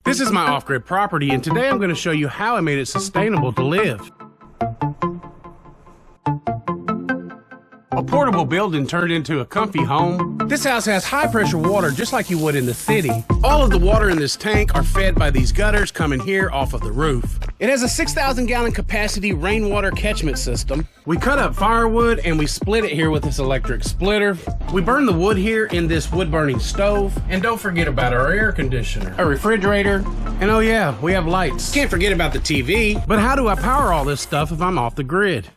This is my off-grid property, and today I'm going to show you how I made it sustainable to live. A portable building turned into a comfy home. This house has high-pressure water just like you would in the city. All of the water in this tank are fed by these gutters coming here off of the roof. It has a 6,000-gallon capacity rainwater catchment system. We cut up firewood and we split it here with this electric splitter. We burn the wood here in this wood-burning stove. And don't forget about our air conditioner, a refrigerator, and oh yeah, we have lights. Can't forget about the TV. But how do I power all this stuff if I'm off the grid?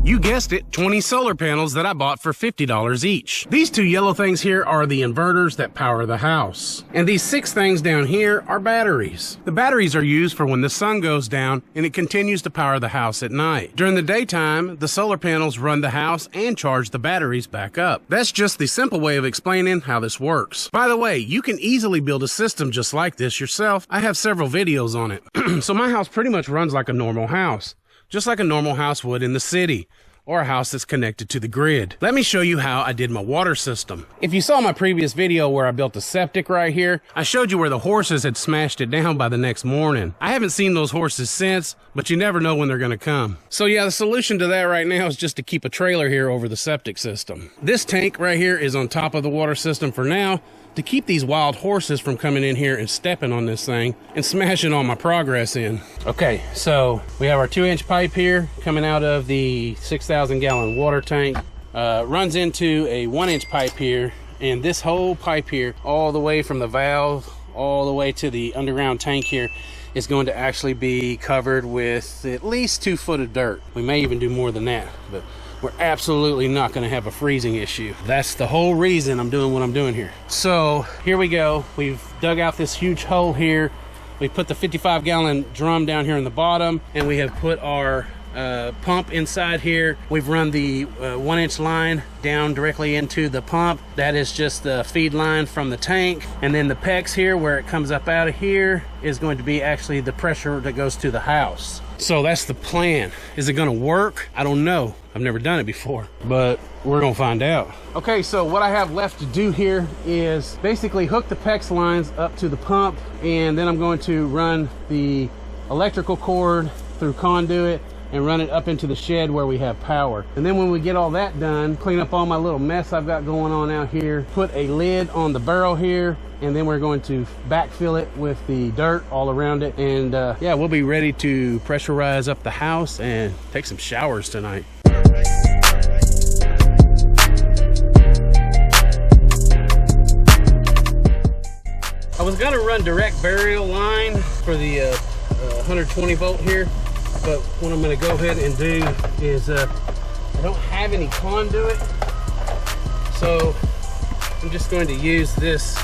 You guessed it, 20 solar panels that I bought for $50 each. These two yellow things here are the inverters that power the house. And these 6 things down here are batteries. The batteries are used for when the sun goes down and it continues to power the house at night. During the daytime, the solar panels run the house and charge the batteries back up. That's just the simple way of explaining how this works. By the way, you can easily build a system just like this yourself. I have several videos on it. So my house pretty much runs like a normal house, just like a normal house would in the city, or a house that's connected to the grid. Let me show you how I did my water system. If you saw my previous video where I built a septic right here, I showed you where the horses had smashed it down by the next morning. I haven't seen those horses since, but you never know when they're gonna come. So yeah, the solution to that right now is just to keep a trailer here over the septic system. This tank right here is on top of the water system for now, to keep these wild horses from coming in here and stepping on this thing and smashing all my progress in. Okay, so we have our 2-inch pipe here coming out of the 6,000-gallon water tank. Runs into a 1-inch pipe here, and this whole pipe here, all the way from the valve all the way to the underground tank here, is going to actually be covered with at least 2 foot of dirt. We may even do more than that, but we're absolutely not going to have a freezing issue. That's the whole reason I'm doing what I'm doing here. So here we go. We've dug out this huge hole here. We put the 55-gallon drum down here in the bottom, and we have put our pump inside here. We've run the 1-inch line down directly into the pump. That is just the feed line from the tank. And then the PEX here, where it comes up out of here, is going to be actually the pressure that goes to the house. So that's the plan. Is it gonna work? I don't know. I've never done it before, but we're gonna find out. Okay, so what I have left to do here is basically hook the PEX lines up to the pump, and then I'm going to run the electrical cord through conduit and run it up into the shed where we have power. And then when we get all that done, clean up all my little mess I've got going on out here, put a lid on the barrel here, and then we're going to backfill it with the dirt all around it. And yeah, we'll be ready to pressurize up the house and take some showers tonight. I was gonna run direct burial line for the 120 volt here, but what I'm gonna go ahead and do is I don't have any conduit, so I'm just going to use this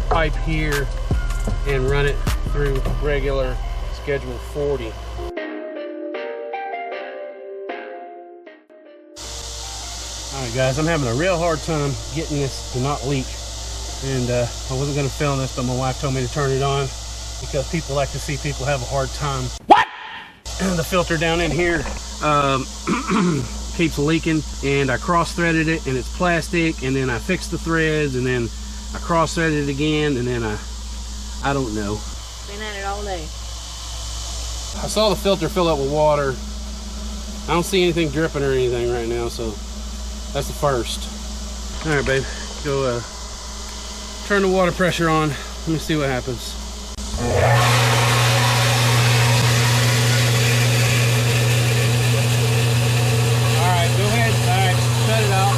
pipe here and run it through regular schedule 40. Alright guys, I'm having a real hard time getting this to not leak, and I wasn't going to film this, but my wife told me to turn it on because people like to see people have a hard time. What? The filter down in here keeps leaking, and I cross-threaded it, and it's plastic, and then I fixed the threads, and then I cross-threaded it again, and then I don't know. Been at it all day. I saw the filter fill up with water. I don't see anything dripping or anything right now, so that's the first. All right, babe, go turn the water pressure on. Let me see what happens. All right, go ahead. All right, shut it off.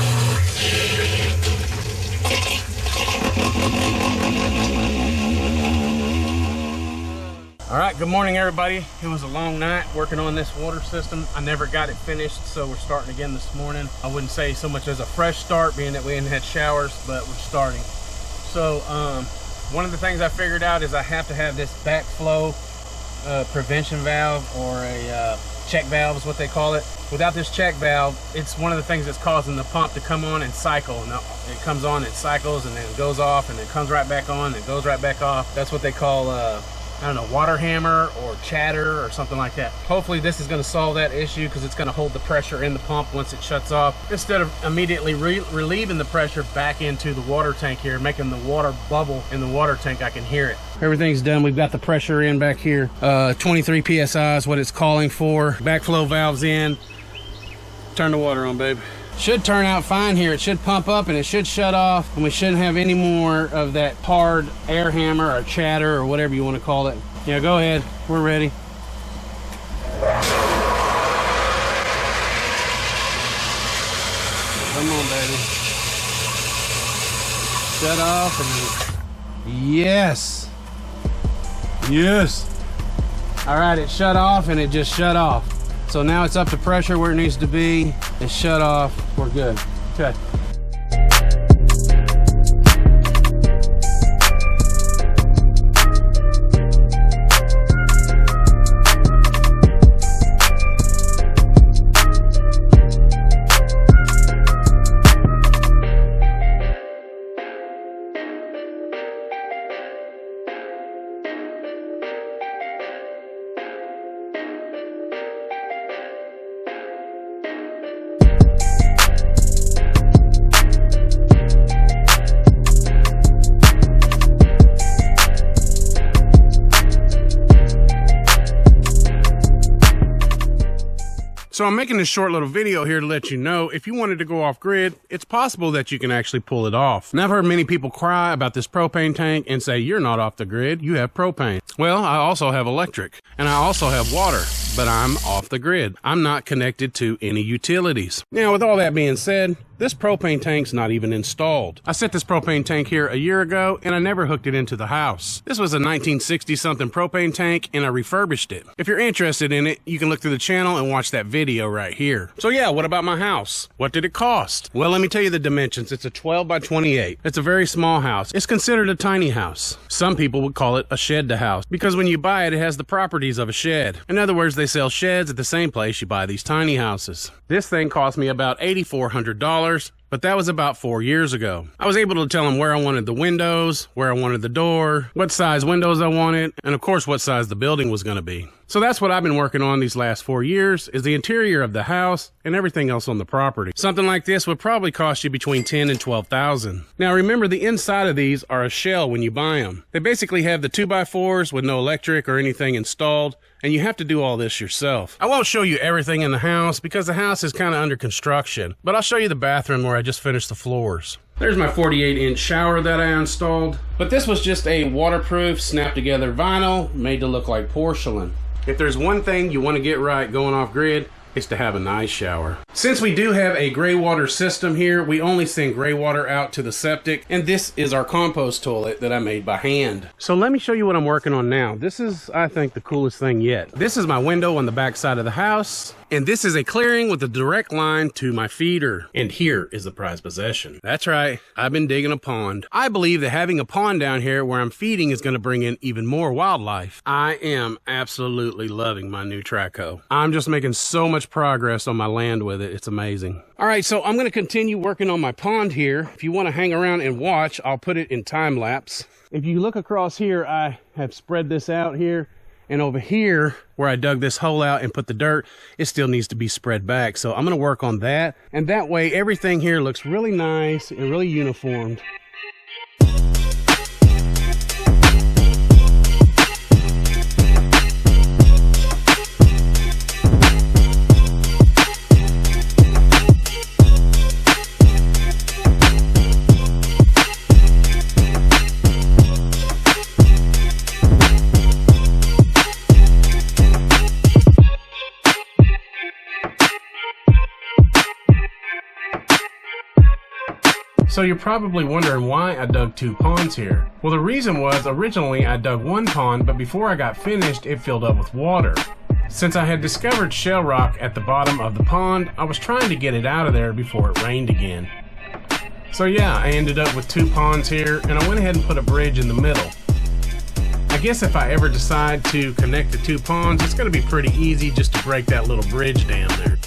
All right, good morning everybody. It was a long night working on this water system. I never got it finished, so we're starting again this morning. I wouldn't say so much as a fresh start, being that we hadn't had showers, but we're starting. So one of the things I figured out is I have to have this backflow prevention valve, or a check valve is what they call it. Without this check valve, it's one of the things that's causing the pump to come on and cycle. And it comes on, it cycles, and then it goes off, and then it comes right back on, and it goes right back off. That's what they call, I don't know, water hammer or chatter or something like that. Hopefully this is going to solve that issue because it's going to hold the pressure in the pump once it shuts off, instead of immediately relieving the pressure back into the water tank here, making the water bubble in the water tank. I can hear it. Everything's done. We've got the pressure in back here. 23 psi is what it's calling for. Backflow valve's in. Turn the water on, babe. Should turn out fine here. It should pump up and it should shut off, and we shouldn't have any more of that hard air hammer or chatter or whatever you want to call it. Yeah, go ahead. We're ready. Come on, baby. Shut off and yes. Yes. All right, it shut off and it just shut off. So now it's up to pressure where it needs to be. It's shut off. We're good. Okay. So I'm making this short little video here to let you know, if you wanted to go off grid, it's possible that you can actually pull it off. And I've heard many people cry about this propane tank and say, you're not off the grid, you have propane. Well, I also have electric, and I also have water, but I'm off the grid. I'm not connected to any utilities. Now, with all that being said, this propane tank's not even installed. I set this propane tank here a year ago, and I never hooked it into the house. This was a 1960-something propane tank, and I refurbished it. If you're interested in it, you can look through the channel and watch that video right here. So yeah, what about my house? What did it cost? Well, let me tell you the dimensions. It's a 12 by 28. It's a very small house. It's considered a tiny house. Some people would call it a shed to house, because when you buy it, it has the properties of a shed. In other words, they sell sheds at the same place you buy these tiny houses. This thing cost me about $8,400. But that was about 4 years ago. I was able to tell them where I wanted the windows, where I wanted the door, what size windows I wanted, and of course what size the building was going to be. So that's what I've been working on these last 4 years, is the interior of the house and everything else on the property. Something like this would probably cost you between $10,000 and $12,000. Now remember, the inside of these are a shell when you buy them. They basically have the 2x4s with no electric or anything installed, and you have to do all this yourself. I won't show you everything in the house because the house is kind of under construction, but I'll show you the bathroom where I just finished the floors. There's my 48-inch shower that I installed, but this was just a waterproof, snap-together vinyl made to look like porcelain. If there's one thing you want to get right going off grid, it's to have a nice shower. Since we do have a gray water system here, we only send gray water out to the septic, and this is our compost toilet that I made by hand. So let me show you what I'm working on now. This is, I think, the coolest thing yet. This is my window on the back side of the house, and this is a clearing with a direct line to my feeder. And here is the prized possession. That's right, I've been digging a pond. I believe that having a pond down here where I'm feeding is going to bring in even more wildlife. I am absolutely loving my new track hoe. I'm just making so much progress on my land with it. It's amazing. All right, so I'm going to continue working on my pond here. If you want to hang around and watch, I'll put it in time lapse. If you look across here, I have spread this out here. And over here, where I dug this hole out and put the dirt, it still needs to be spread back. So I'm going to work on that. And that way, everything here looks really nice and really uniformed. So you're probably wondering why I dug 2 ponds here. Well, the reason was originally I dug 1 pond, but before I got finished, it filled up with water. Since I had discovered shell rock at the bottom of the pond, I was trying to get it out of there before it rained again. So yeah, I ended up with 2 ponds here, and I went ahead and put a bridge in the middle. I guess if I ever decide to connect the two ponds, it's going to be pretty easy just to break that little bridge down there.